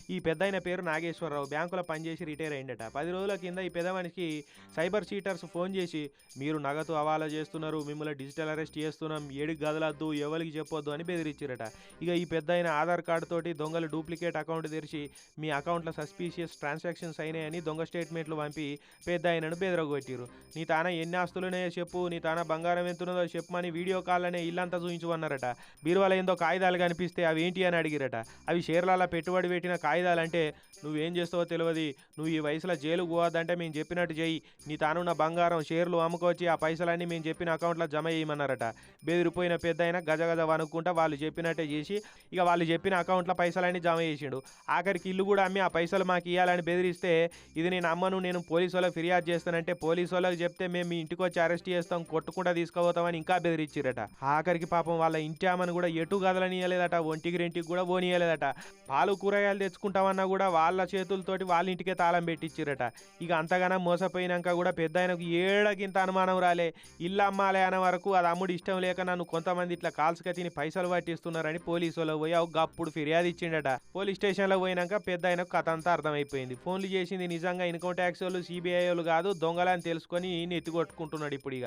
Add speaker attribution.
Speaker 1: ఈ పెద్దాయన పేరు నాగేశ్వరరావు. బ్యాంకులో పనిచేసి రిటైర్ అయిండట. 10 రోజుల కింద ఈ పెద్ద మనిషికి సైబర్ చీటర్స్ ఫోన్ చేసి, మీరు నగదు హవాలా చేస్తున్నారు, మిమ్మల్ని డిజిటల్ అరెస్ట్ చేస్తున్నాం, ఏడికి గదలద్దు, ఎవరికి చెప్పొద్దు అని బెదిరించారట. ఇక ఈ పెద్దాయన ఆధార్ కార్డు తోటి దొంగలు డూప్లికేట్ అకౌంట్ తెరిచి మీ అకౌంట్లో సస్పీషియస్ ట్రాన్సాక్షన్స్ అయినాయని దొంగ స్టేట్మెంట్లు పంపి పెద్దాయనను బెదరగొట్టిరు. నీ తాన ఎన్ని ఆస్తులున్నాయో చెప్పు, నీ తాన బంగారం ఎంతున్నదో చెప్పమని వీడియో కాల్లోనే ఇల్లంతా చూయించమన్నారట. బీరువాల ఏందో కాగితాలు కనిపిస్తే అవి ఏంటి అని అడిగిరట. అవి షేర్లలో పెట్టుబడి పెట్టిన కాగితాలంటే, నువ్వేం చేస్తావో తెలియదు, నువ్వు ఈ వయసులో జైలుకు పోవద్దంటే మేము చెప్పినట్టు చెయ్యి, నీ తానున్న బంగారం షేర్లు అమ్ముకొచ్చి ఆ పైసలన్నీ మేము చెప్పిన అకౌంట్లో జమ చేయమన్నారట. బెదిరిపోయిన పెద్దయినా గజగజ వనుక్కుంటా వాళ్ళు చెప్పినట్టే చేసి ఇక వాళ్ళు చెప్పిన అకౌంట్లో పైసలన్నీ జమ చేసిండు. ఆఖరికి ఇల్లు కూడా అమ్మి ఆ పైసలు మాకు ఇవ్వాలని బెదిరిస్తే, ఇది నేను అమ్మను, నేను పోలీసు వాళ్ళకి ఫిర్యాదు చేస్తానంటే, పోలీసు వాళ్ళకి చెప్తే మేము మీ ఇంటికి వచ్చి అరెస్ట్ చేస్తాం, కొట్టుకుంటా తీసుకుపోతామని ఇంకా బెదిరించిరట. ఆఖరికి పాపం వాళ్ళ ఇంటి ఆమెను కూడా ఎటు గదలనియలేదట, ఒంటికి రెంటికి కూడా పోనీయలేదట. పాలు కూరగాయలు తెచ్చుకుంటామన్నా కూడా వాళ్ళ చేతులతోటి వాళ్ళ ఇంటికే తాళం పెట్టించిరట. ఇక అంతగానో మోసపోయినాక కూడా పెద్ద ఆయనకు ఏడకింత అనుమానం రాలే. ఇల్లు అమ్మాలే అనే వరకు అది అమ్ముడు ఇష్టం లేక నన్ను కొంతమంది ఇట్లా కాల్స్గా తిని పైసలు పట్టిస్తున్నారని పోలీసు వాళ్ళు పోయి గప్పుడు ఫిర్యాదు ఇచ్చిండట. పోలీస్ స్టేషన్లో పోయినాక పెద్ద ఆయనకు కథ అంతా అర్థమైపోయింది. ఫోన్లు చేసింది నిజంగా ఇన్కమ్ ట్యాక్స్ వాళ్ళు, సిబిఐ వాళ్ళు కాదు, దొంగలని తెలుసుకొని నెత్తి కొట్టుకుంటున్నాడు ఇప్పుడు. ఇక